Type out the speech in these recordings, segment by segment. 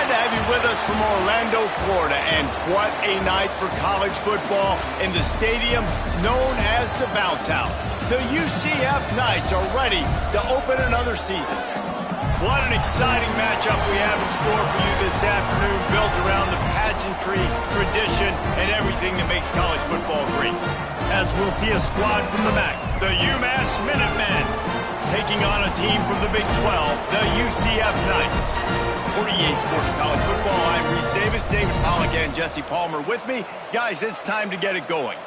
Glad to have you with us from Orlando, Florida. And what a night for college football in the stadium known as the Bounce House. The UCF Knights are ready to open another season. What an exciting matchup we have in store for you this afternoon, built around the pageantry, tradition, and everything that makes college football great. As we'll see a squad from the MAC, the UMass Minutemen, taking on a team from the Big 12, the UCF Knights. For EA Sports College Football, I'm Reese Davis, David Pollack, and Jesse Palmer with me. Guys, it's time to get it going.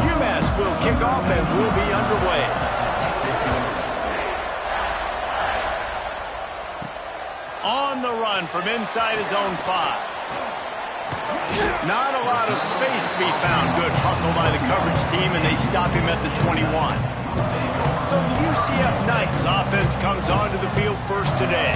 UMass will kick off and we'll be underway. On the run from inside his own 5. Not a lot of space to be found. Good hustle by the coverage team, and they stop him at the 21. So the UCF Knights offense comes onto the field first today.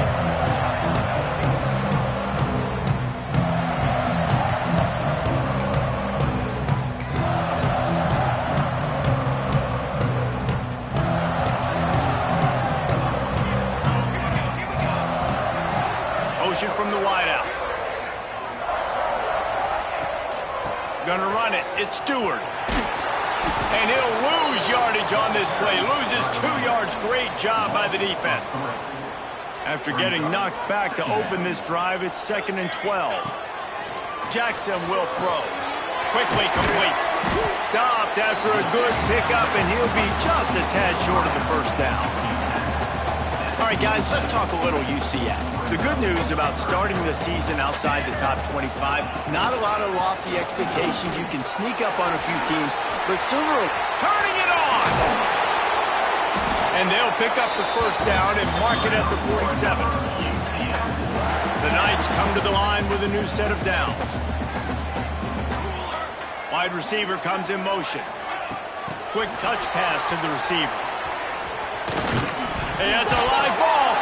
Motion from the wideout. Gonna run it. It's Stewart. And he'll lose yardage on this play. Loses 2 yards. Great job by the defense. After getting knocked back to open this drive, it's 2nd and 12. Jackson will throw. Quickly complete. Stopped after a good pickup, and he'll be just a tad short of the first down. All right, guys, let's talk a little UCF. The good news about starting the season outside the top 25, not a lot of lofty expectations. You can sneak up on a few teams, but sooner turning it on. And they'll pick up the first down and mark it at the 47. The Knights come to the line with a new set of downs. Wide receiver comes in motion. Quick touch pass to the receiver. Hey, that's a live ball.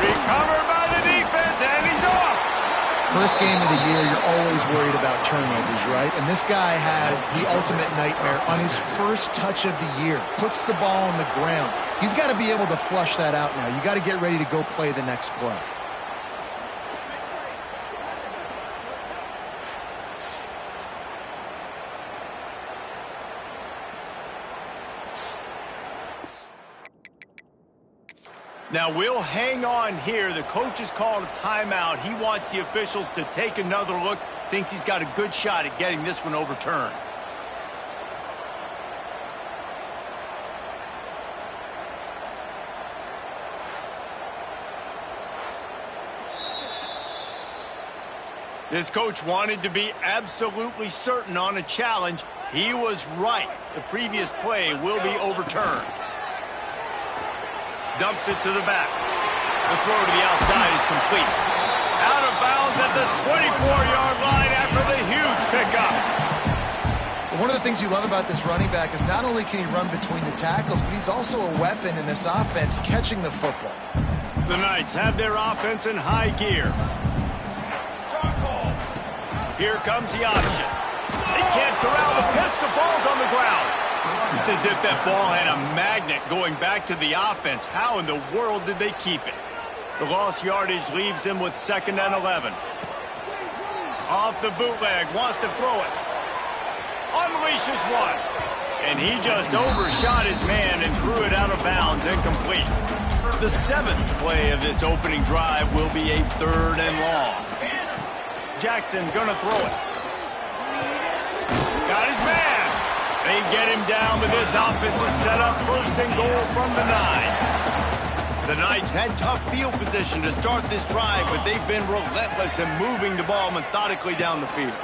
Recovered by the defense, and he's off. First game of the year, you're always worried about turnovers, right? And this guy has the ultimate nightmare on his first touch of the year. Puts the ball on the ground. He's got to be able to flush that out now. You got to get ready to go play the next play. Now, we'll hang on here. The coach has called a timeout. He wants the officials to take another look. Thinks he's got a good shot at getting this one overturned. This coach wanted to be absolutely certain on a challenge. He was right. The previous play will be overturned. Dumps it to the back. The throw to the outside is complete. Out of bounds at the 24-yard line after the huge pickup. One of the things you love about this running back is not only can he run between the tackles, but he's also a weapon in this offense catching the football. The Knights have their offense in high gear. Here comes the option. They can't corral the pitch. The ball's on the ground. It's as if that ball had a magnet going back to the offense. How in the world did they keep it? The lost yardage leaves them with 2nd and 11. Off the bootleg, wants to throw it. Unleashes one. And he just overshot his man and threw it out of bounds, incomplete. The 7th play of this opening drive will be a 3rd and long. Jackson gonna throw it. Got his man. They get him down, but this offense is set up 1st and goal from the 9. The Knights had tough field position to start this drive, but they've been relentless in moving the ball methodically down the field.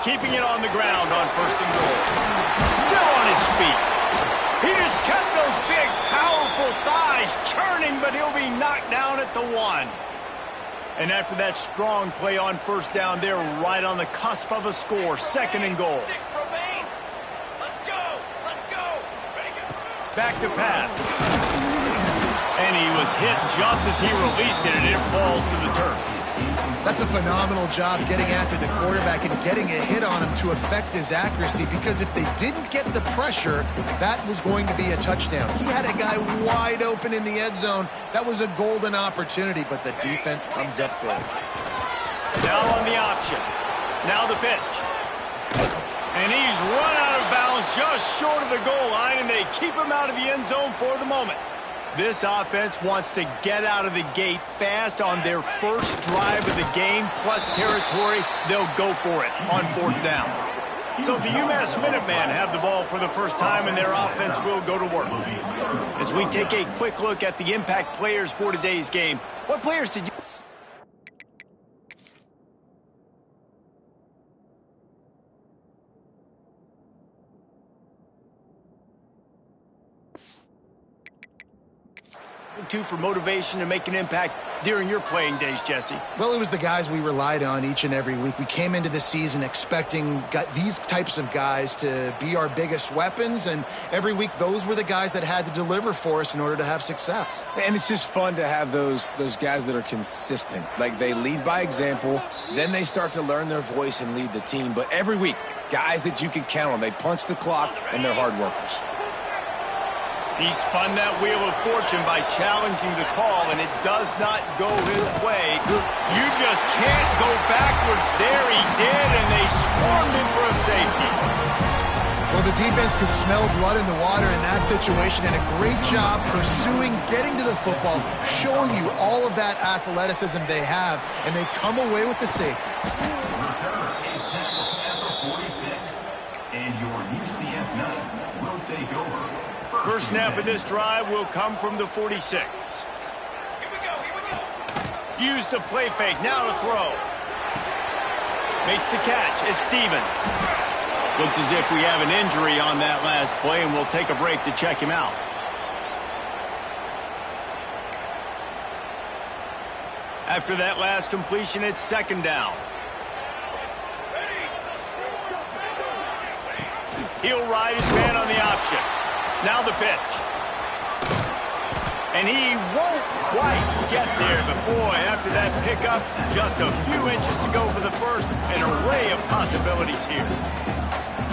Keeping it on the ground on 1st and goal. Still on his feet. He just kept those big, powerful thighs churning, but he'll be knocked down at the 1. And after that strong play on 1st down, they're right on the cusp of a score. 2nd and goal. Back to pass. And he was hit just as he released it, and it falls to the turf. That's a phenomenal job getting after the quarterback and getting a hit on him to affect his accuracy, because if they didn't get the pressure, that was going to be a touchdown. He had a guy wide open in the end zone. That was a golden opportunity, but the defense comes up big. Now on the option. Now the pitch. And he's run out of bounds just short of the goal line, and they keep him out of the end zone for the moment. This offense wants to get out of the gate fast on their first drive of the game, plus territory. They'll go for it on 4th down. So the UMass Minutemen have the ball for the first time, and their offense will go to work. As we take a quick look at the impact players for today's game, what players did you... to for motivation to make an impact during your playing days, Jesse? Well, it was the guys we relied on each and every week. We came into the season expecting these types of guys to be our biggest weapons, and every week those were the guys that had to deliver for us in order to have success. And it's just fun to have those guys that are consistent. Like, they lead by example, then they start to learn their voice and lead the team. But every week, guys that you can count on. They punch the clock, and they're hard workers. He spun that wheel of fortune by challenging the call, and it does not go his way. You just can't go backwards there. He did, and they swarmed him for a safety. Well, the defense could smell blood in the water in that situation, and a great job pursuing, getting to the football, showing you all of that athleticism they have, and they come away with the safety. And your UCF Knights will take over. First snap of this drive will come from the 46. Here we go. Use the play fake. Now to throw. Makes the catch. It's Stevens. Looks as if we have an injury on that last play, and we'll take a break to check him out. After that last completion, it's 2nd down. He'll ride his man on the option. Now the pitch. And he won't quite get there. But boy, after that pickup, just a few inches to go for the first. An array of possibilities here.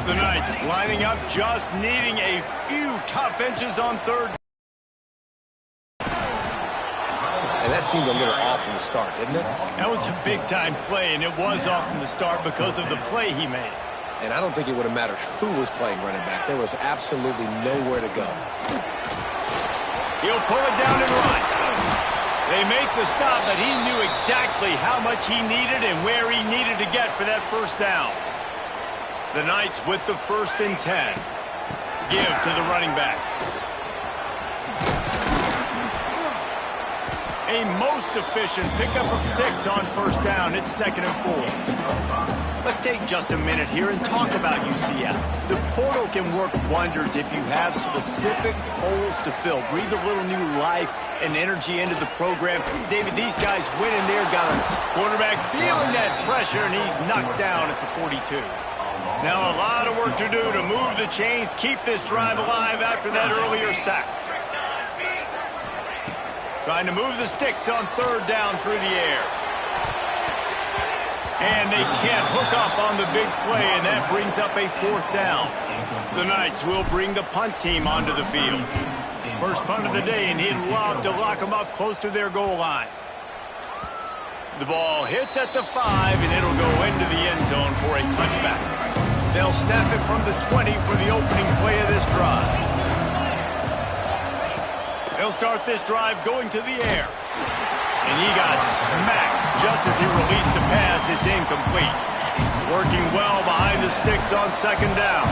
The Knights lining up, just needing a few tough inches on 3rd. And that seemed a little off from the start, didn't it? That was a big-time play, and it was off from the start because of the play he made. And I don't think it would have mattered who was playing running back. There was absolutely nowhere to go. He'll pull it down and run. They make the stop, but he knew exactly how much he needed and where he needed to get for that 1st down. The Knights with the 1st and 10. Give to the running back. A most efficient pickup of 6 on 1st down. It's 2nd and 4. Let's take just a minute here and talk about UCF. The portal can work wonders if you have specific holes to fill. Breathe a little new life and energy into the program. David, these guys went in there, got a quarterback feeling that pressure, and he's knocked down at the 42. Now a lot of work to do to move the chains, keep this drive alive after that earlier sack. Trying to move the sticks on 3rd down through the air. And they can't hook up on the big play, and that brings up a 4th down. The Knights will bring the punt team onto the field. First punt of the day, and he'd love to lock them up close to their goal line. The ball hits at the 5, and it'll go into the end zone for a touchback. They'll snap it from the 20 for the opening play of this drive. They'll start this drive going to the air. And he got smacked just as he released the pass. It's incomplete. Working well behind the sticks on 2nd down.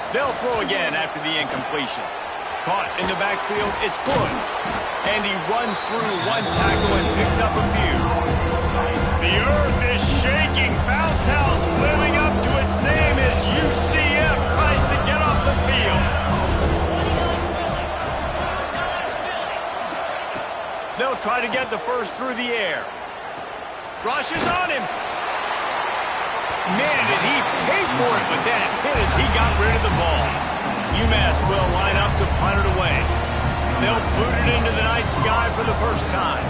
They'll throw again after the incompletion. Caught in the backfield. It's good. And he runs through one tackle and picks up a few. The earth is shaking. Bounce House living up to its name as UCF tries to get off the field. They'll try to get the first through the air. Rushes on him. Man, did he pay for it, but that hit as he got rid of the ball. UMass will line up to punt it away. They'll boot it into the night sky for the first time.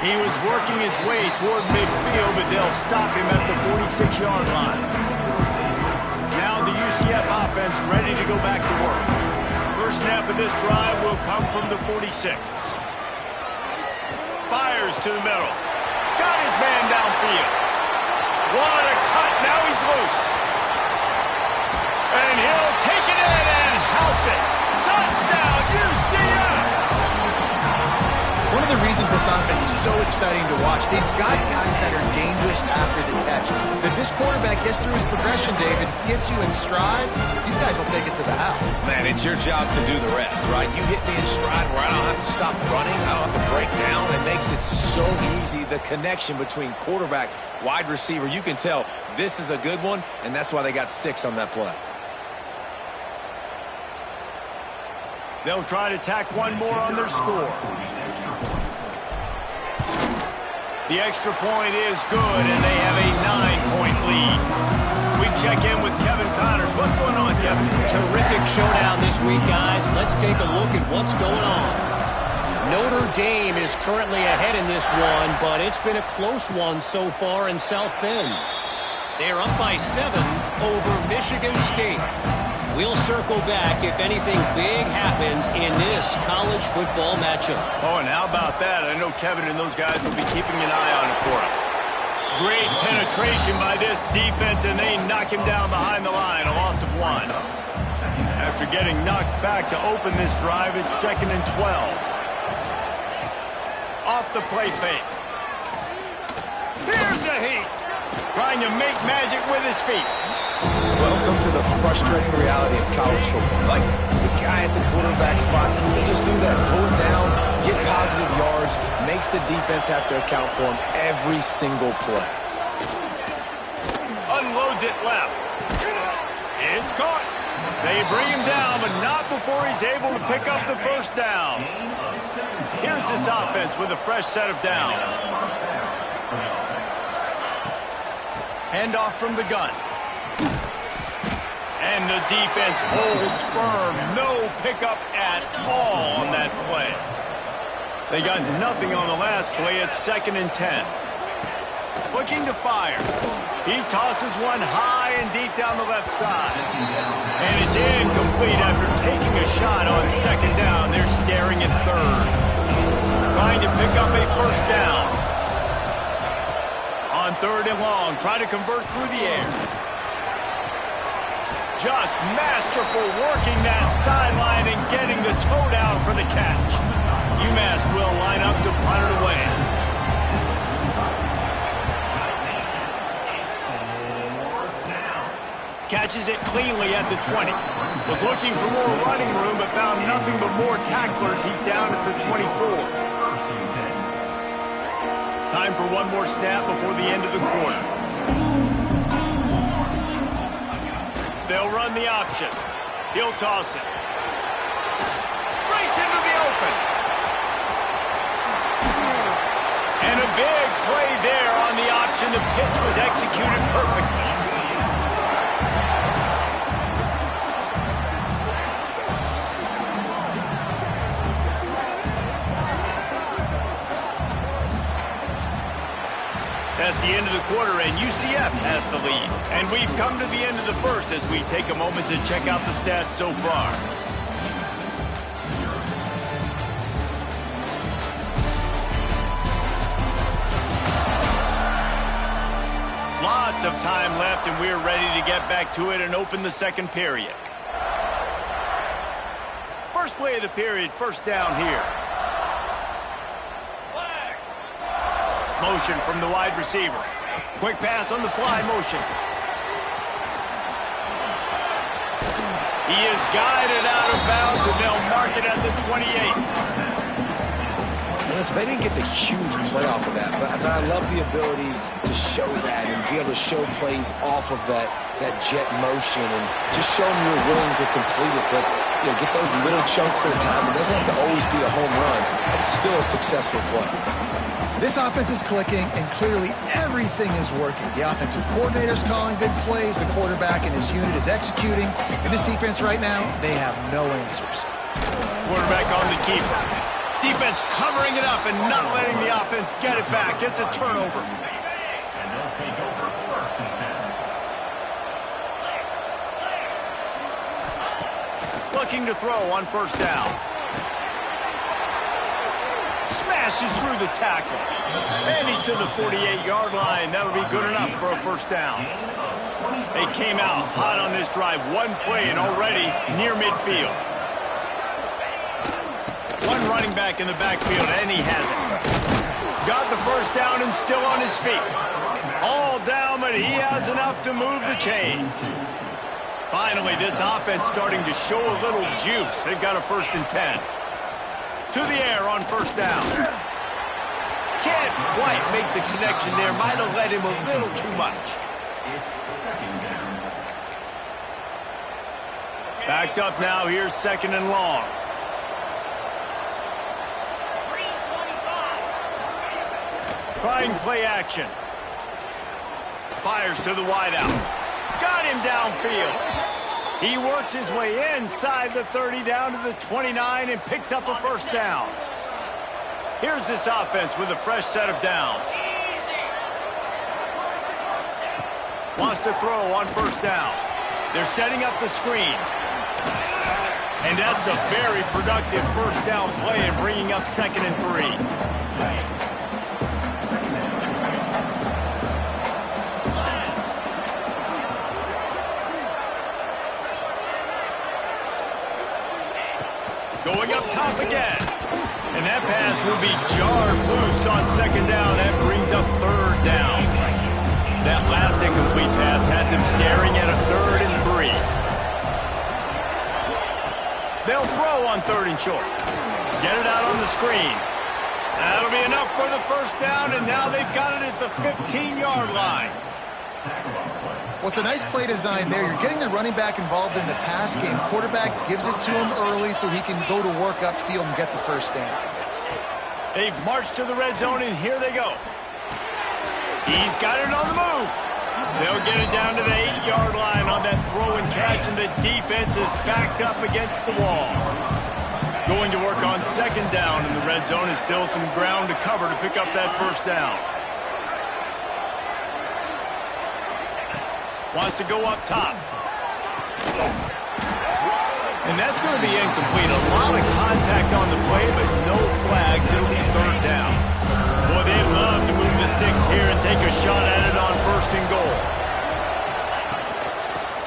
He was working his way toward midfield, but they'll stop him at the 46-yard line. Now the UCF offense ready to go back to work. First snap of this drive will come from the 46. Fires to the middle. Got his man downfield. What a cut. Now he's loose. And he'll take it in and house it. Touchdown, UCF! One of the reasons this offense is so exciting to watch, they've got guys that are dangerous after the catch. If this quarterback gets through his progression, David, gets you in stride, these guys will take it to the house. Man, it's your job to do the rest, right? You hit me in stride where I don't have to stop running. I don't have to break down. It makes it so easy. The connection between quarterback, wide receiver, you can tell this is a good one, and that's why they got 6 on that play. They'll try to tack one more on their score. The extra point is good, and they have a 9-point lead. We check in with Kevin Connors. What's going on, Kevin? Terrific showdown this week, guys. Let's take a look at what's going on. Notre Dame is currently ahead in this one, but it's been a close one so far in South Bend. They're up by 7 over Michigan State. We'll circle back if anything big happens in this college football matchup. Oh, and how about that? I know Kevin and those guys will be keeping an eye on it for us. Great penetration by this defense, and they knock him down behind the line, a loss of 1. After getting knocked back to open this drive, it's 2nd and 12. Off the play fake. Here's a heat. Trying to make magic with his feet. Welcome to the frustrating reality of college football. Like, the guy at the quarterback spot, he can just do that. Pull it down, get positive yards, makes the defense have to account for him every single play. Unloads it left. It's caught. They bring him down, but not before he's able to pick up the first down. Here's this offense with a fresh set of downs. Handoff from the gun. And the defense holds firm. No pickup at all on that play. They got nothing on the last play. It's 2nd and 10. Looking to fire. He tosses one high and deep down the left side. And it's incomplete after taking a shot on 2nd down. They're staring at 3rd. Trying to pick up a first down. On 3rd and long, try to convert through the air. Just masterful working that sideline and getting the toe down for the catch. UMass will line up to punt it away. Catches it cleanly at the 20. Was looking for more running room, but found nothing but more tacklers. He's down at the 24. Time for one more snap before the end of the quarter. They'll run the option. He'll toss it. Breaks into the open. And a big play there on the option. The pitch was executed perfectly. That's the end of the quarter, and UCF has the lead. And we've come to the end of the first as we take a moment to check out the stats so far. Lots of time left, and we're ready to get back to it and open the second period. First play of the period, first down here. Motion from the wide receiver. Quick pass on the fly motion. He is guided out of bounds, and they'll mark it at the 28. Listen, they didn't get the huge play off of that, but I love the ability to show that and be able to show plays off of that jet motion and just show them you're willing to complete it. But get those little chunks at a time. It doesn't have to always be a home run. It's still a successful play. This offense is clicking, and clearly everything is working. The offensive coordinator's calling good plays. The quarterback and his unit is executing. And this defense right now, they have no answers. Quarterback on the keeper. Defense covering it up and not letting the offense get it back. It's a turnover. And they'll take over 1st and 10. Looking to throw on 1st down. Smashes through the tackle. And he's to the 48-yard line. That'll be good enough for a 1st down. They came out hot on this drive. One play and already near midfield. One running back in the backfield, and he has it. Got the 1st down and still on his feet. All down, but he has enough to move the chains. Finally, this offense starting to show a little juice. They've got a 1st and 10. To the air on 1st down. Can't quite make the connection there. Might have led him a little too much. It's 2nd down. Backed up now. Here's 2nd and long. Trying play action. Fires to the wideout. Got him downfield. He works his way inside the 30 down to the 29 and picks up a 1st down. Here's this offense with a fresh set of downs. Wants to throw on 1st down. They're setting up the screen. And that's a very productive 1st down play and bringing up 2nd and 3. Going up top again. And that pass will be jarred loose on 2nd down. That brings up 3rd down. That last incomplete pass has him staring at a 3rd and 3. They'll throw on 3rd and short. Get it out on the screen. That'll be enough for the 1st down, and now they've got it at the 15-yard line. Well, it's a nice play design there. You're getting the running back involved in the pass game. Quarterback gives it to him early so he can go to work upfield and get the 1st down. They've marched to the red zone, and here they go. He's got it on the move. They'll get it down to the 8-yard line on that throw and catch, and the defense is backed up against the wall. Going to work on 2nd down in the red zone is still some ground to cover to pick up that 1st down. Wants to go up top. And that's going to be incomplete. A lot of contact on the play, but no flags. It'll be 3rd down. Boy, they'd love to move the sticks here and take a shot at it on 1st and goal.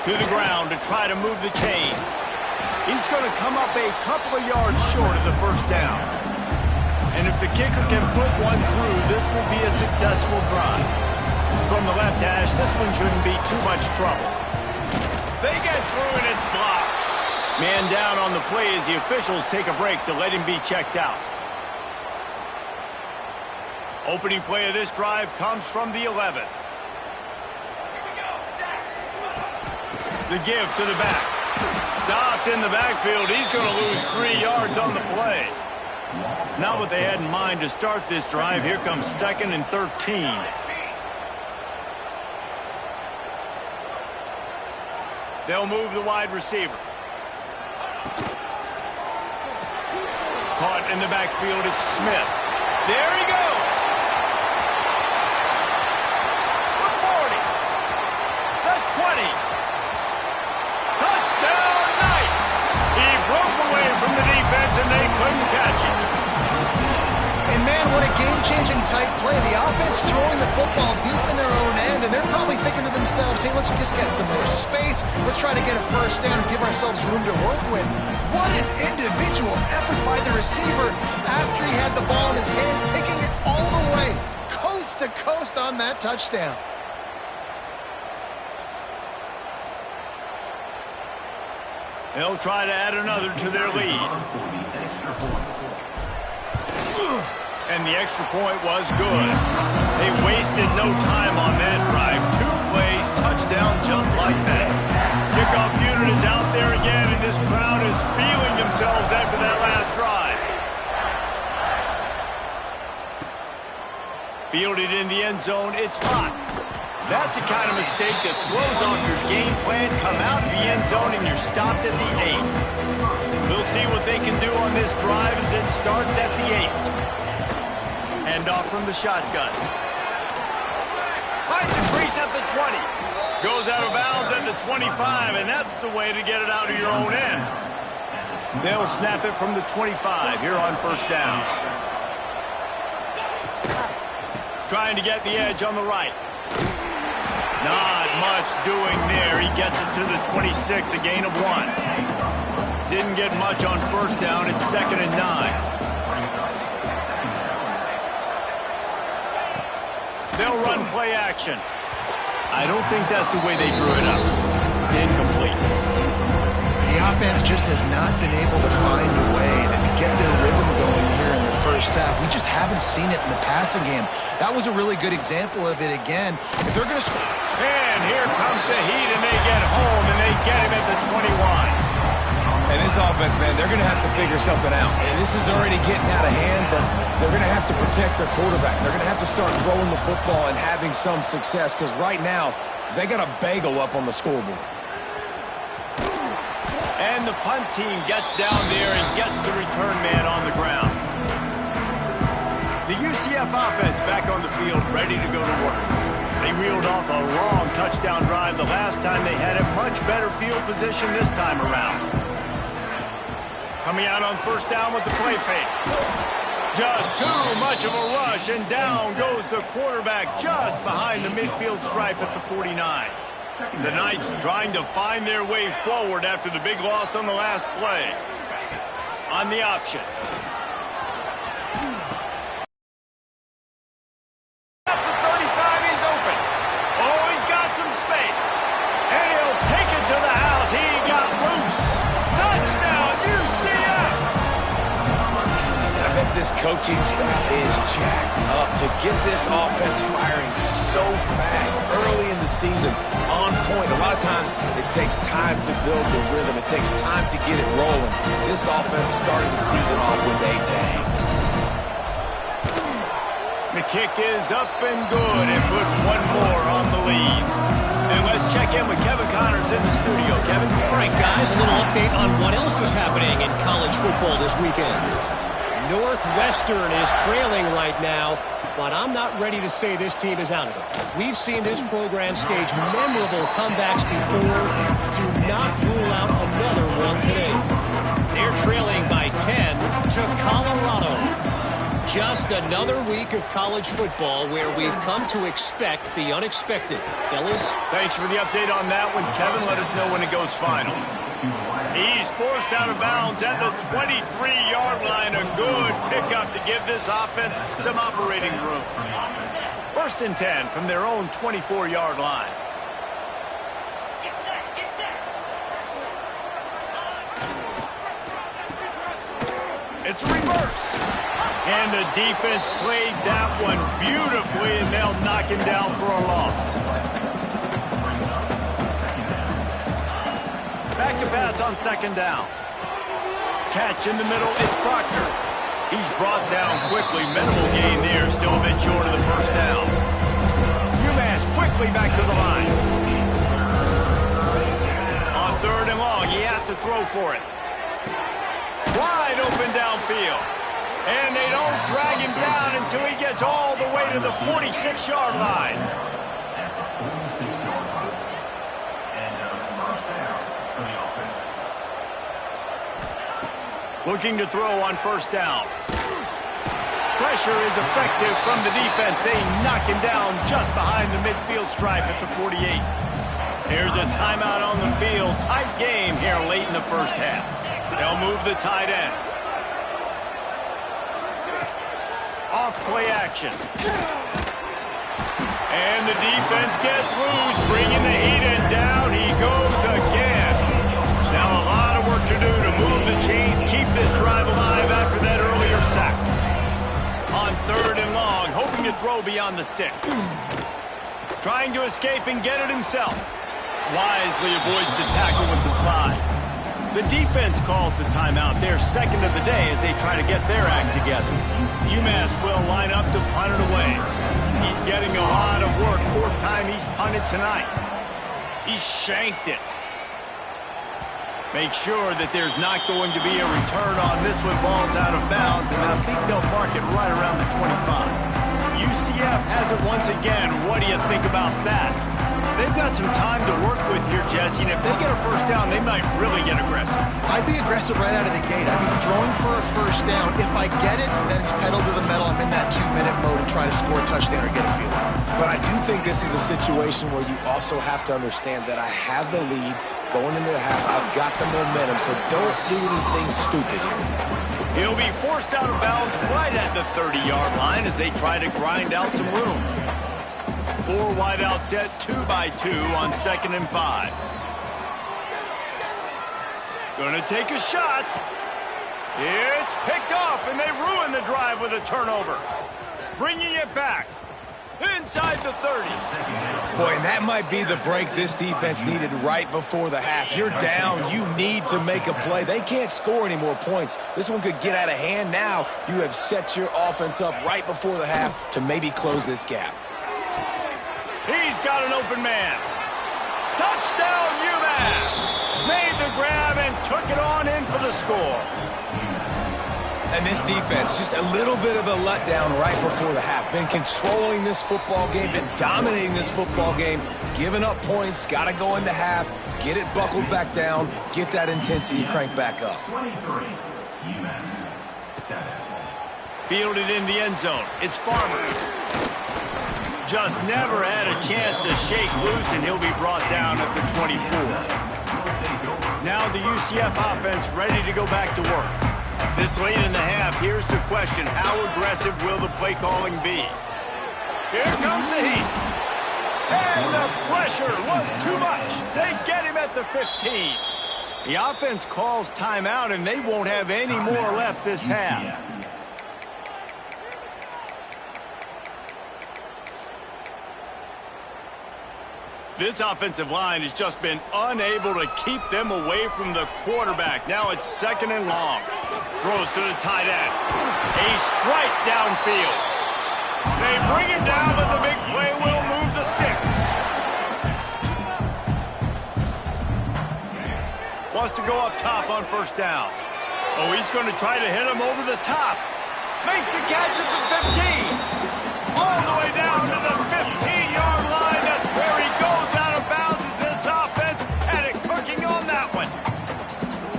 To the ground to try to move the chains. He's going to come up a couple of yards short of the 1st down. And if the kicker can put one through, this will be a successful drive. From the left hash, this one shouldn't be too much trouble. They get through and it's blocked. Man down on the play as the officials take a break to let him be checked out. Opening play of this drive comes from the 11. The give to the back. Stopped in the backfield. He's going to lose 3 yards on the play. Not what they had in mind to start this drive. Here comes 2nd and 13. They'll move the wide receiver. Caught in the backfield, it's Smith. There he goes. The 40. The 20. Touchdown Knights. He broke away from the defense and they couldn't catch him. And man, what a game-changing type play. The offense throwing the football deep in their own end, and they're probably thinking to themselves, hey, let's just get some more space. Let's try to get a 1st down and give ourselves room to work with. What an individual effort by the receiver after he had the ball in his hand, taking it all the way, coast to coast on that touchdown. They'll try to add another to their lead. And the extra point was good. They wasted no time on that drive. 2 plays, touchdown just like that. Kickoff unit is out there again, and this crowd is feeling themselves after that last drive. Fielded in the end zone, it's hot. That's the kind of mistake that throws off your game plan. Come out of the end zone, and you're stopped at the 8. We'll see what they can do on this drive as it starts at the 8. Hand off from the shotgun. Finds a crease at the 20. Goes out of bounds at the 25, and that's the way to get it out of your own end. They'll snap it from the 25 here on first down. Trying to get the edge on the right. Not much doing there. He gets it to the 26, a gain of 1. Didn't get much on first down. It's 2nd and 9. They'll run play action. I don't think that's the way they drew it up. Incomplete. The offense just has not been able to find a way to get their rhythm going here in the first half. We just haven't seen it in the passing game. That was a really good example of it again. If they're going to score... And here comes the heat, and they get home, and they get him at the 21. And this offense, man, they're going to have to figure something out. And this is already getting out of hand, but they're going to have to protect their quarterback. They're going to have to start throwing the football and having some success, because right now, they got a bagel up on the scoreboard. And the punt team gets down there and gets the return man on the ground. The UCF offense back on the field, ready to go to work. They reeled off a long touchdown drive the last time they had a much better field position this time around. Coming out on first down with the play fake. Just too much of a rush, and down goes the quarterback just behind the midfield stripe at the 49. The Knights trying to find their way forward after the big loss on the last play. On the option. At the 35, he's open. Oh, he's got some space. And he'll take it to the house. He got loose. Touchdown, UCF! I bet this coaching staff is jacked up to get this offense firing so fast early in the season, on point. A lot of times it takes time to build the rhythm. It takes time to get it rolling. This offense started the season off with a bang. The kick is up and good, and put one more on the lead. And let's check in with Kevin Connors in the studio. Kevin? All right, guys, a little update on what else is happening in college football this weekend. Northwestern is trailing right now, but I'm not ready to say this team is out of it. We've seen this program stage memorable comebacks before. Do not rule out another one today. They're trailing by 10 to Colorado. Just another week of college football where we've come to expect the unexpected. Fellas? Thanks for the update on that one, Kevin. Let us know when it goes final. He's forced out of bounds at the 23-yard line. A good pickup to give this offense some operating room. 1st and 10 from their own 24-yard line. It's reverse. And the defense played that one beautifully, and they'll knock him down for a loss. Back to pass on 2nd down. Catch in the middle, it's Proctor. He's brought down quickly. Minimal gain there, still a bit short of the 1st down. UMass quickly back to the line. On 3rd and long, he has to throw for it. Wide open downfield. And they don't drag him down until he gets all the way to the 46-yard line. Looking to throw on 1st down. Pressure is effective from the defense. They knock him down just behind the midfield stripe at the 48. There's a timeout on the field. Tight game here late in the first half. They'll move the tight end. Off play action. And the defense gets loose, bringing the heat, and down he goes again. Now a lot of work to do to move the chains, keep this drive alive after that earlier sack. On 3rd and long, hoping to throw beyond the sticks. Trying to escape and get it himself. Wisely avoids the tackle with the slide. The defense calls the timeout, their 2nd of the day, as they try to get their act together. UMass will line up to punt it away. He's getting a lot of work. 4th time he's punted tonight. He shanked it. Make sure that there's not going to be a return on this when ball's out of bounds, and I think they'll mark it right around the 25. UCF has it once again. What do you think about that? They've got some time to work with here, Jesse, and if they get a first down, they might really get aggressive. I'd be aggressive right out of the gate. I'd be throwing for a first down. If I get it, then it's pedal to the metal. I'm in that 2-minute mode to try to score a touchdown or get a field goal. But I do think this is a situation where you also have to understand that I have the lead going into the half. I've got the momentum, so don't do anything stupid here. He'll be forced out of bounds right at the 30-yard line as they try to grind out some room. 4 wide out set, 2-by-2 on 2nd and 5. Gonna take a shot. It's picked off, and they ruin the drive with a turnover. Bringing it back inside the 30. Boy, and that might be the break this defense needed right before the half. You're down. You need to make a play. They can't score any more points. This one could get out of hand. Now you have set your offense up right before the half to maybe close this gap. He's got an open man. Touchdown, UMass. Made the grab and took it on in for the score. And this defense, just a little bit of a letdown right before the half. Been controlling this football game, been dominating this football game, giving up points, got to go into half, get it buckled back down, get that intensity cranked back up. 23, UMass 7. Fielded in the end zone. It's Farmer. Just never had a chance to shake loose, and he'll be brought down at the 24. Now the UCF offense ready to go back to work. This late in the half, here's the question. How aggressive will the play calling be? Here comes the heat. And the pressure was too much. They get him at the 15. The offense calls timeout, and they won't have any more left this half. This offensive line has just been unable to keep them away from the quarterback. Now it's 2nd and long. Throws to the tight end. A strike downfield. They bring him down, but the big play will move the sticks. Wants to go up top on first down. Oh, he's going to try to hit him over the top. Makes a catch at the 15. All the way down to the 15-yard line. That's where he goes out of bounds. As this offense had it cooking on that one.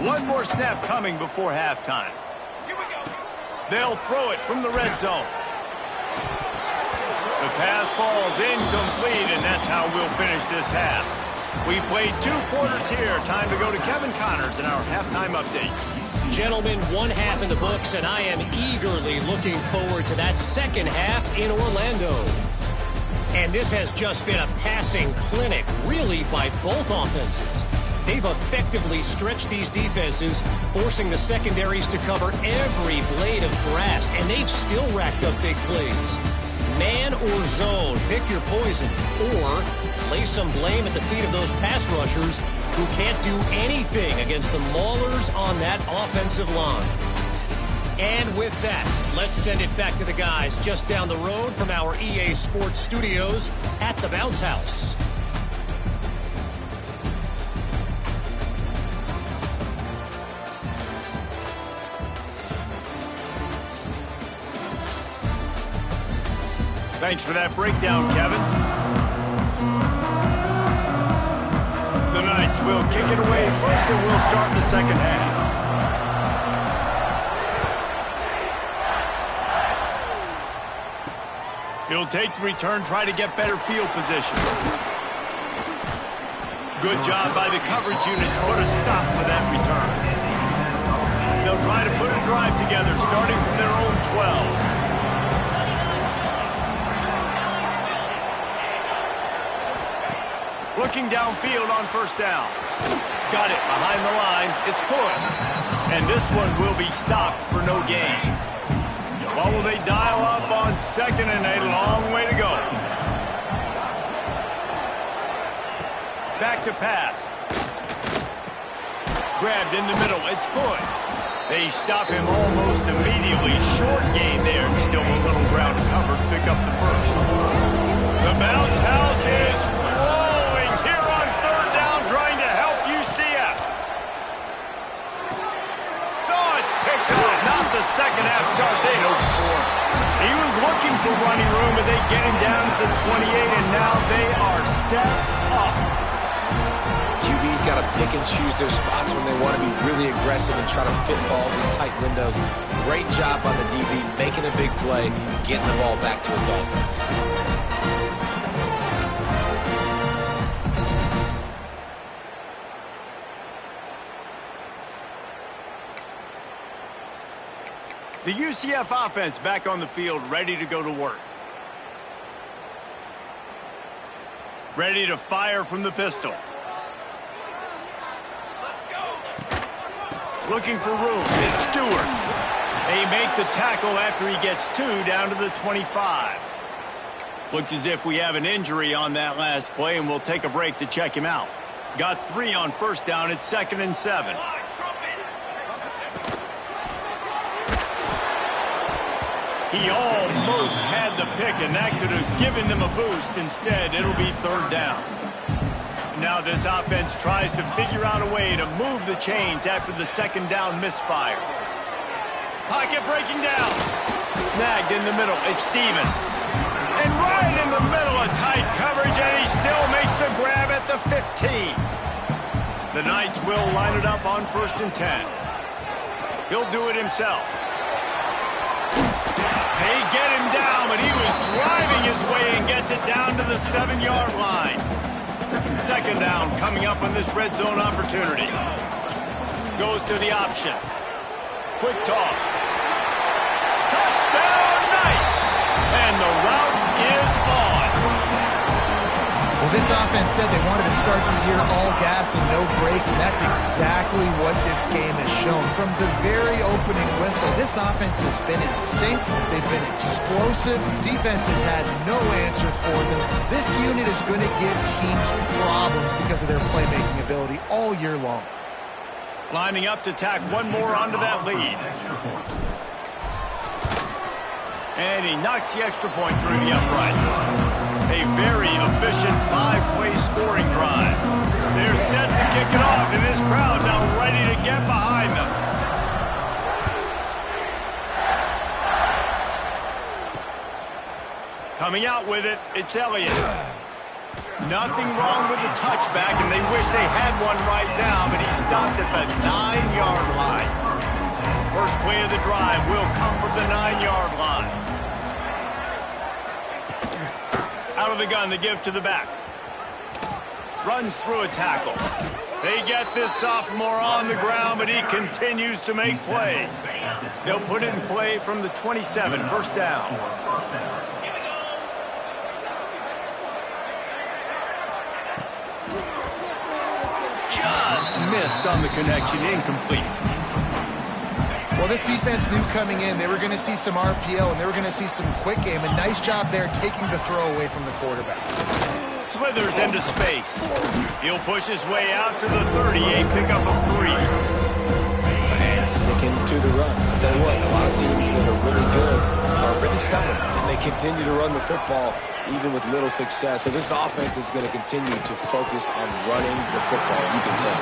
One more snap coming before halftime. Here we go. They'll throw it from the red zone. The pass falls incomplete, and that's how we'll finish this half. We played 2 quarters here. Time to go to Kevin Connors in our halftime update. Gentlemen, 1 half in the books, and I am eagerly looking forward to that second half in Orlando. And this has just been a passing clinic, really, by both offenses. They've effectively stretched these defenses, forcing the secondaries to cover every blade of grass, and they've still racked up big plays. Man or zone, pick your poison, or lay some blame at the feet of those pass rushers who can't do anything against the maulers on that offensive line. And with that, let's send it back to the guys just down the road from our EA Sports studios at the Bounce House. Thanks for that breakdown, Kevin. The Knights will kick it away first, and we'll start the second half. He'll take the return, try to get better field position. Good job by the coverage unit to put a stop to that return. They'll try to put a drive together, starting from their own 12. Looking downfield on first down. Got it behind the line. It's good. And this one will be stopped for no gain. What will they dial up on 2nd and a long way to go? Back to pass. Grabbed in the middle. It's good. They stop him almost immediately. Short gain there. Still a little ground to cover to pick up the first. The bounce house is rolling here on 3rd down, trying to help UCF. second half start they'd hoped for. He was looking for running room, but they get him down to the 28, and now they are set up. QB's got to pick and choose their spots when they want to be really aggressive and try to fit balls in tight windows. Great job by the DB, making a big play, getting the ball back to its offense. The UCF offense back on the field, ready to go to work. Ready to fire from the pistol. Looking for room. It's Stewart. They make the tackle after he gets 2 down to the 25. Looks as if we have an injury on that last play, and we'll take a break to check him out. Got 3 on first down. It's 2nd and 7. He almost had the pick, and that could have given them a boost. Instead, it'll be 3rd down. Now this offense tries to figure out a way to move the chains after the 2nd down misfire. Pocket breaking down. Snagged in the middle. It's Stevens. And right in the middle of tight coverage, and he still makes the grab at the 15. The Knights will line it up on 1st and 10. He'll do it himself. They get him down, but he was driving his way and gets it down to the 7-yard line. 2nd down coming up on this red zone opportunity. Goes to the option. Quick toss. Touchdown Knights! And the route is on. Well, this offense said they wanted to start the year all gas and no brakes, and that's exactly what this game has shown. From the very opening whistle, this offense has been in sync. They've been explosive. Defense has had no answer for them. This unit is going to give teams problems because of their playmaking ability all year long. Lining up to tack one more onto that lead. And he knocks the extra point through the uprights. A very efficient 5-play scoring drive. They're set to kick it off, and this crowd now ready to get behind them. Coming out with it, it's Elliott. Nothing wrong with the touchback, and they wish they had one right now, but he stopped at the 9-yard line. First play of the drive will come from the 9-yard line. Out of the gun to give to the back. Runs through a tackle. They get this sophomore on the ground, but he continues to make plays. They'll put it in play from the 27, 1st down. Just missed on the connection, incomplete. Well, this defense knew coming in they were going to see some RPO and they were going to see some quick game. A nice job there taking the throw away from the quarterback. Slithers into space. He'll push his way out to the 38, pick up a 3. And sticking to the run. I'll tell you what, a lot of teams that are really good are really stubborn, and they continue to run the football even with little success. So this offense is going to continue to focus on running the football, you can tell.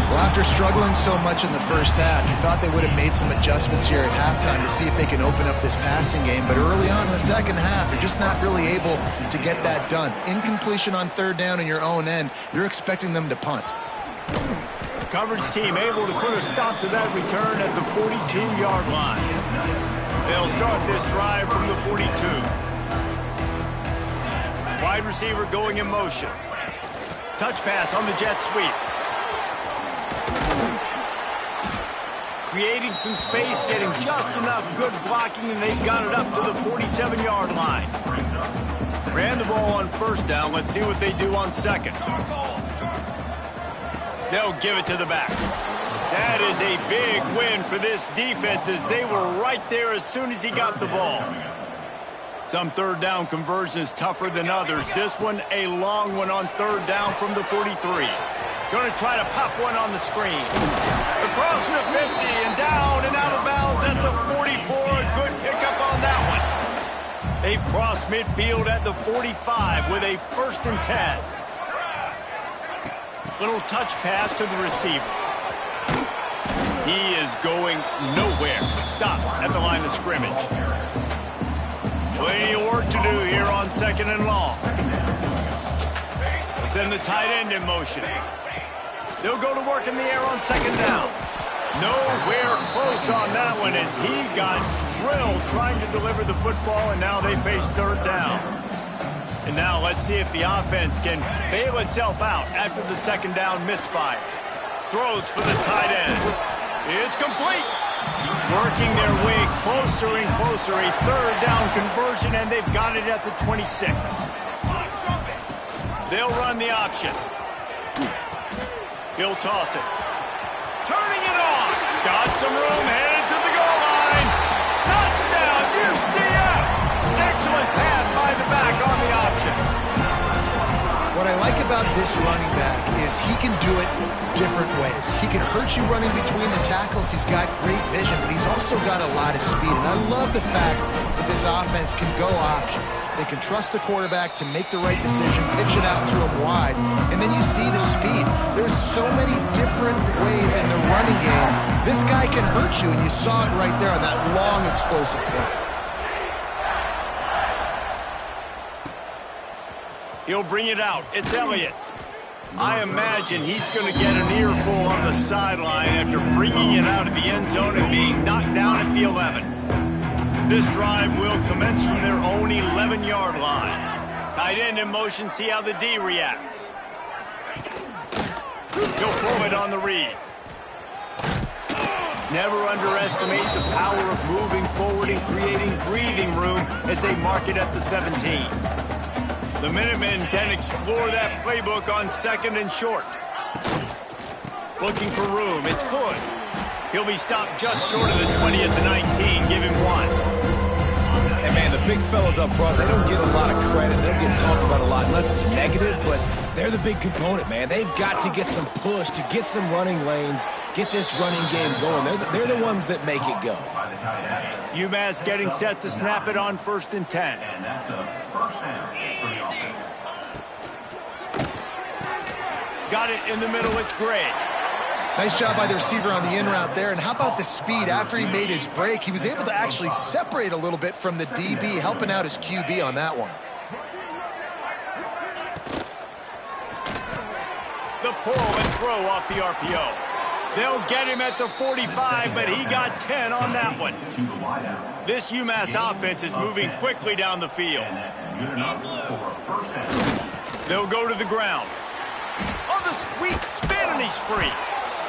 Well, after struggling so much in the first half, you thought they would have made some adjustments here at halftime to see if they can open up this passing game. But early on in the second half, you're just not really able to get that done. Incompletion on 3rd down in your own end, you're expecting them to punt. Coverage team able to put a stop to that return at the 42-yard line. They'll start this drive from the 42. Wide receiver going in motion. Touch pass on the jet sweep. Creating some space, getting just enough good blocking, and they've got it up to the 47-yard line. Ran the ball on 1st down. Let's see what they do on 2nd. They'll give it to the back. That is a big win for this defense as they were right there as soon as he got the ball. Some 3rd down conversions tougher than others. This one a long one on 3rd down from the 43. Going to try to pop one on the screen. Across the 50 and down and out of bounds at the 44. A good pickup on that one. They cross midfield at the 45 with a 1st and 10. Little touch pass to the receiver. He is going nowhere. Stop at the line of scrimmage. Plenty of work to do here on 2nd and long. Send the tight end in motion. They'll go to work in the air on 2nd down. Nowhere close on that one as he got drilled trying to deliver the football, and now they face 3rd down. And now let's see if the offense can bail itself out after the 2nd down misfire. Throws for the tight end. It's complete. Working their way closer and closer. A 3rd down conversion, and they've got it at the 26. They'll run the option. He'll toss it. Turning it on. Got some room, headed to the goal line. Touchdown, UCF. Excellent pass by the back on the option. What I like about this running back is he can do it different ways. He can hurt you running between the tackles. He's got great vision, but he's also got a lot of speed. And I love the fact that this offense can go option. They can trust the quarterback to make the right decision, pitch it out to him wide, and then you see the speed. There's so many different ways in the running game. This guy can hurt you, and you saw it right there on that long, explosive play. He'll bring it out. It's Elliott. I imagine he's going to get an earful on the sideline after bringing it out of the end zone and being knocked down at the 11. This drive will commence from their own 11-yard line. Tight end in motion, see how the D reacts. He'll pull it on the read. Never underestimate the power of moving forward and creating breathing room as they mark it at the 17. The Minutemen can explore that playbook on 2nd and short. Looking for room, it's Hood. He'll be stopped just short of the 20 at the 19. Give him 1. And man, the big fellas up front, they don't get a lot of credit. They don't get talked about a lot unless it's negative, but they're the big component, man. They've got to get some push to get some running lanes, get this running game going. They're the ones that make it go. UMass getting set to snap it on 1st and 10. And that's a 1st down for the offense. Got it in the middle, it's Gray. Nice job by the receiver on the in route there. And how about the speed? After he made his break, he was able to actually separate a little bit from the DB, helping out his QB on that one. The pull and throw off the RPO. They'll get him at the 45, but he got 10 on that one. This UMass offense is moving quickly down the field. They'll go to the ground. Oh, the sweet spin, and he's free.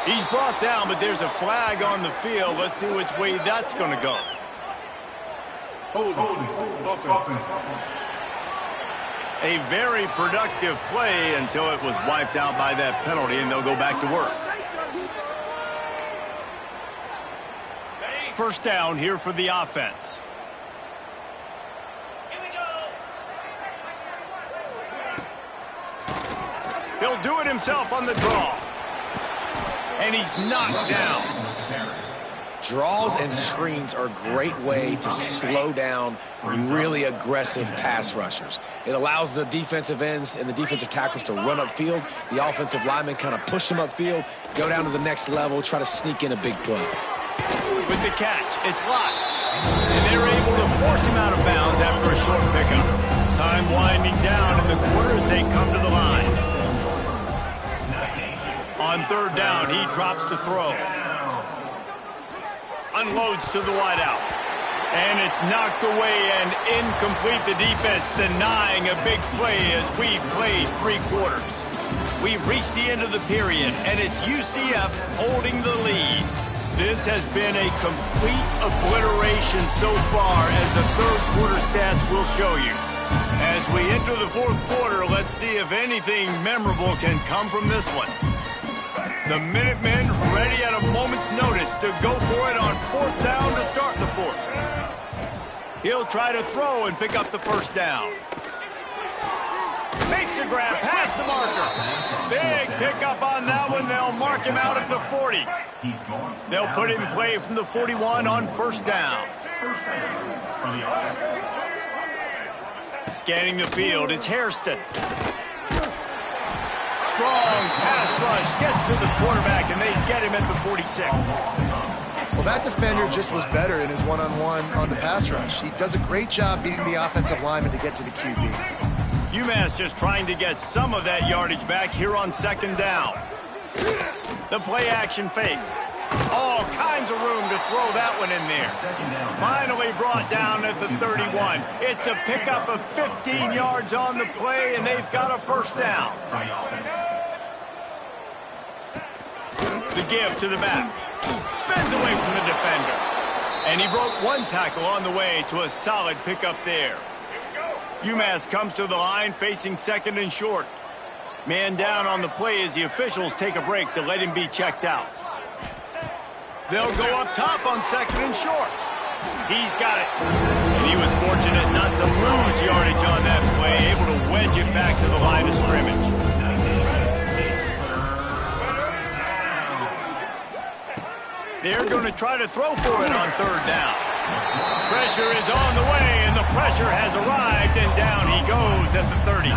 He's brought down, but there's a flag on the field. Let's see which way that's going to go. A very productive play until it was wiped out by that penalty, and they'll go back to work. 1st down here for the offense. He'll do it himself on the draw. And he's knocked down. Draws and screens are a great way to slow down really aggressive pass rushers. It allows the defensive ends and the defensive tackles to run upfield. The offensive linemen kind of push them upfield, go down to the next level, try to sneak in a big play. With the catch, it's locked. And they're able to force him out of bounds after a short pickup. Time winding down in the quarter as they come to the line. On 3rd down, he drops to throw. Unloads to the wideout. And it's knocked away and incomplete. The defense denying a big play as we've played 3 quarters. We've reached the end of the period, and it's UCF holding the lead. This has been a complete obliteration so far, as the 3rd quarter stats will show you. As we enter the 4th quarter, let's see if anything memorable can come from this one. The Minutemen ready at a moment's notice to go for it on 4th down to start the 4th. He'll try to throw and pick up the 1st down. Makes a grab past the marker. Big pickup on that one. They'll mark him out at the 40. They'll put him in play from the 41 on 1st down. Scanning the field, it's Hairston. strong pass rush gets to the quarterback, and they get him at the 46. Well, that defender just was better in his one-on-one on the pass rush. He does a great job beating the offensive lineman to get to the QB. UMass just trying to get some of that yardage back here on second down. The play-action fake. All kinds of room to throw that one in there. Finally brought down at the 31. It's a pickup of 15 yards on the play, and they've got a first down. The give to the back. Spins away from the defender. And he broke one tackle on the way to a solid pickup there. UMass comes to the line facing second and short. Man down on the play as the officials take a break to let him be checked out. They'll go up top on second and short. He's got it. And he was fortunate not to lose yardage on that play, able to wedge it back to the line of scrimmage. They're going to try to throw for it on third down. Pressure is on the way, and the pressure has arrived, and down he goes at the 30.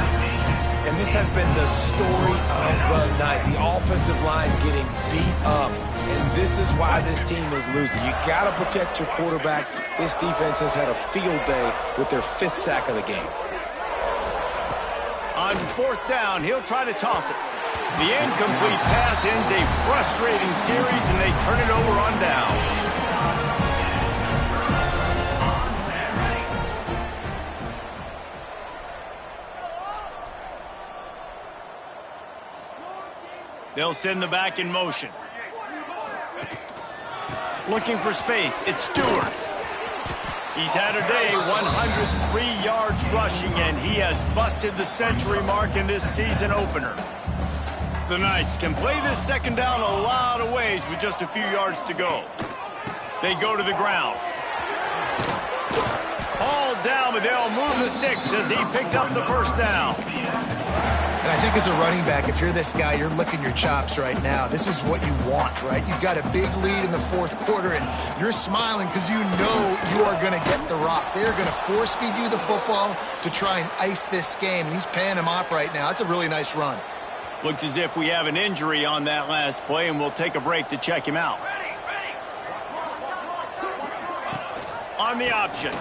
And this has been the story of the night. The offensive line getting beat up. And this is why this team is losing. You got to protect your quarterback. This defense has had a field day with their 5th sack of the game. On fourth down, he'll try to toss it. The incomplete pass ends a frustrating series, and they turn it over on downs. They'll send the back in motion. Looking for space. It's Stewart. He's had a day, 103 yards rushing, and he has busted the century mark in this season opener. The Knights can play this second down a lot of ways with just a few yards to go. They go to the ground. All down, but they'll move the sticks as he picks up the first down. And I think as a running back, if you're this guy, you're licking your chops right now. This is what you want, right? You've got a big lead in the fourth quarter, and you're smiling because you know you are going to get the rock. They're going to force-feed you the football to try and ice this game, and he's paying him off right now. That's a really nice run. Looks as if we have an injury on that last play, and we'll take a break to check him out. On the option.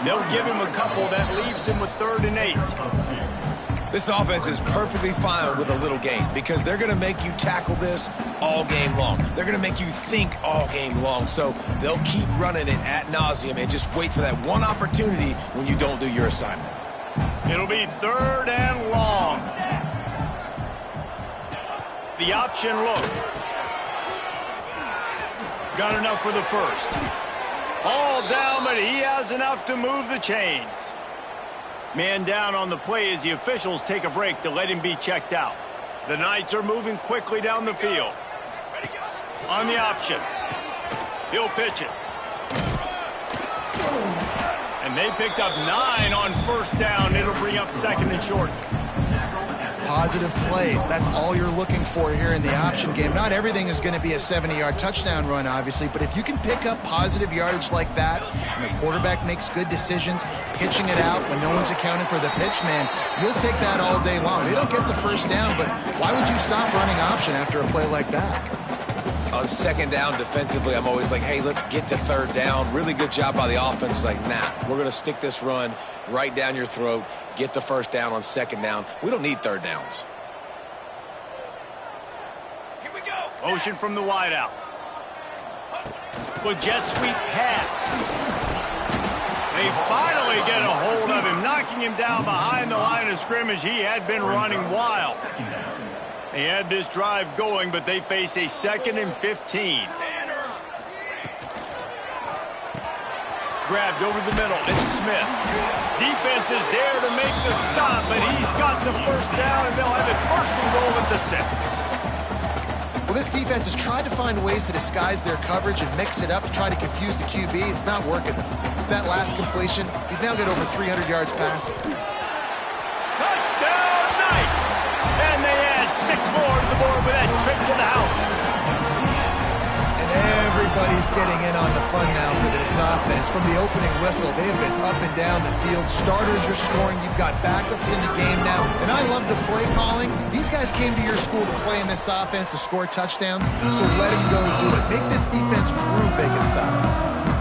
They'll give him a couple. That leaves him with 3rd and 8. This offense is perfectly fine with a little game because they're going to make you tackle this all game long. They're going to make you think all game long. So they'll keep running it ad nauseum and just wait for that one opportunity when you don't do your assignment. It'll be 3rd and long. The option look. Got enough for the first. All down, but he has enough to move the chains. Man down on the play as the officials take a break to let him be checked out. The Knights are moving quickly down the field. On the option. He'll pitch it. And they picked up 9 on first down. It'll bring up second and short. Positive plays. That's all you're looking for here in the option game. Not everything is going to be a 70-yard touchdown run, obviously, but if you can pick up positive yardage like that, and the quarterback makes good decisions, pitching it out when no one's accounting for the pitch, man, you'll take that all day long. They don't get the first down, but why would you stop running option after a play like that? On second down defensively, I'm always like, hey, let's get to 3rd down. Really good job by the offense. It's like, nah, we're going to stick this run right down your throat, get the first down on second down. We don't need 3rd downs. Here we go. Motion from the wideout. With jet sweep pass. They finally get a hold of him, knocking him down behind the line of scrimmage. He had been running wild. They had this drive going, but they face a 2nd and 15. Grabbed over the middle. It's Smith. Defense is there to make the stop, but he's got the first down, and they'll have it 1st and goal at the 6. Well, this defense has tried to find ways to disguise their coverage and mix it up to try to confuse the QB. It's not working. With that last completion, he's now got over 300 yards passing. Touchdown, Knights! And they add 6 more to the board with that trip to the house. And everybody Everybody's getting in on the fun now for this offense. From the opening whistle, they have been up and down the field. Starters are scoring. You've got backups in the game now. And I love the play calling. These guys came to your school to play in this offense to score touchdowns, so let them go do it. Make this defense prove they can stop.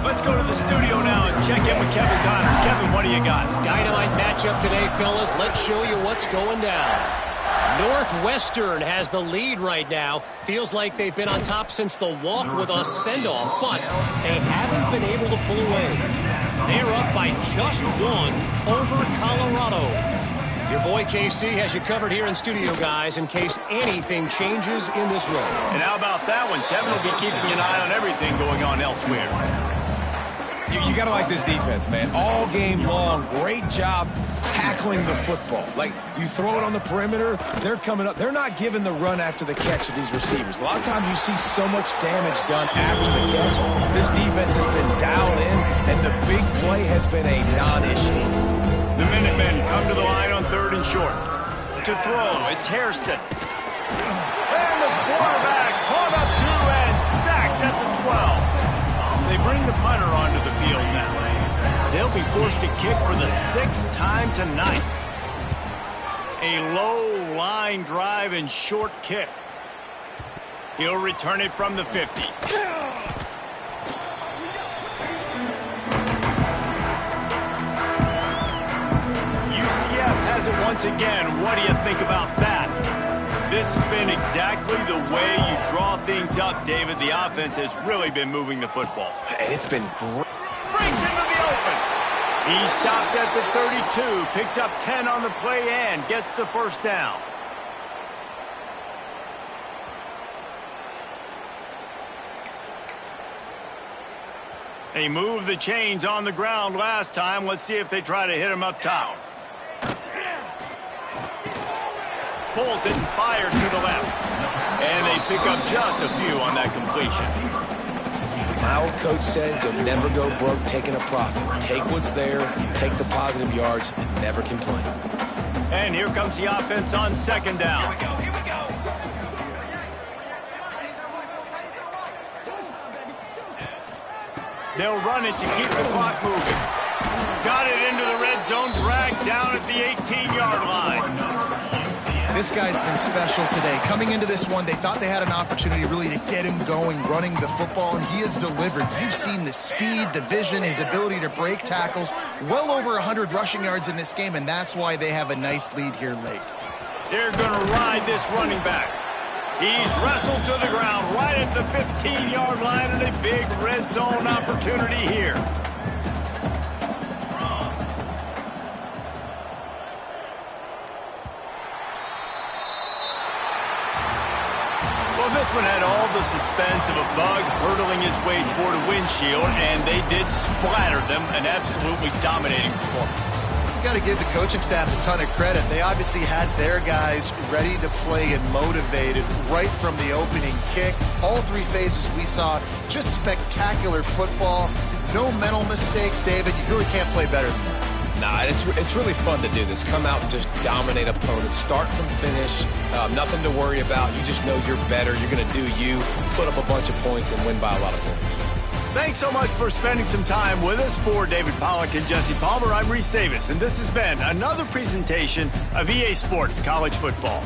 Let's go to the studio now and check in with Kevin Connors. Kevin, what do you got? Dynamite matchup today, fellas. Let's show you what's going down. Northwestern has the lead right now. Feels like they've been on top since the walk with a send-off, but they haven't been able to pull away. They're up by just one over Colorado. Your boy KC has you covered here in studio, guys, in case anything changes in this road. And how about that one? Kevin will be keeping an eye on everything going on elsewhere. You got to like this defense, man. All game long, great job tackling the football. Like, you throw it on the perimeter, they're coming up. They're not giving the run after the catch of these receivers. A lot of times you see so much damage done after the catch. This defense has been dialed in, and the big play has been a non-issue. The Minutemen come to the line on 3rd and short. To throw, it's Hairston. And the quarterback caught up to and sacked at the 12. They bring the punter onto the field now. They'll be forced to kick for the 6th time tonight. A low line drive and short kick. He'll return it from the 50. UCF has it once again. What do you think about that? This has been exactly the way you draw things up, David. The offense has really been moving the football. And it's been great. Brings into the open. He stopped at the 32, picks up 10 on the play and gets the first down. They moved the chains on the ground last time. Let's see if they try to hit him up top. Pulls it and fires to the left. And they pick up just a few on that completion. My old coach said you'll never go broke taking a profit. Take what's there, take the positive yards, and never complain. And here comes the offense on 2nd down. Here we go. They'll run it to keep the clock moving. Got it into the red zone, dragged down at the 18-yard line. This guy's been special today. Coming into this one, they thought they had an opportunity really to get him going, running the football, and he has delivered. You've seen the speed, the vision, his ability to break tackles. Well over 100 rushing yards in this game, and that's why they have a nice lead here late. They're going to ride this running back. He's wrestled to the ground right at the 15-yard line, and a big red zone opportunity here. Well, this one had all the suspense of a bug hurtling his way toward a windshield, and they did splatter them, an absolutely dominating performance. You got to give the coaching staff a ton of credit. They obviously had their guys ready to play and motivated right from the opening kick. All 3 phases we saw, just spectacular football. No mental mistakes, David. You really can't play better than that. Nah, it's really fun to do this. Come out and just dominate opponents. Start from finish. Nothing to worry about. You just know you're better. You're going to do you, put up a bunch of points, and win by a lot of points. Thanks so much for spending some time with us. For David Pollack and Jesse Palmer, I'm Reese Davis, and this has been another presentation of EA Sports College Football.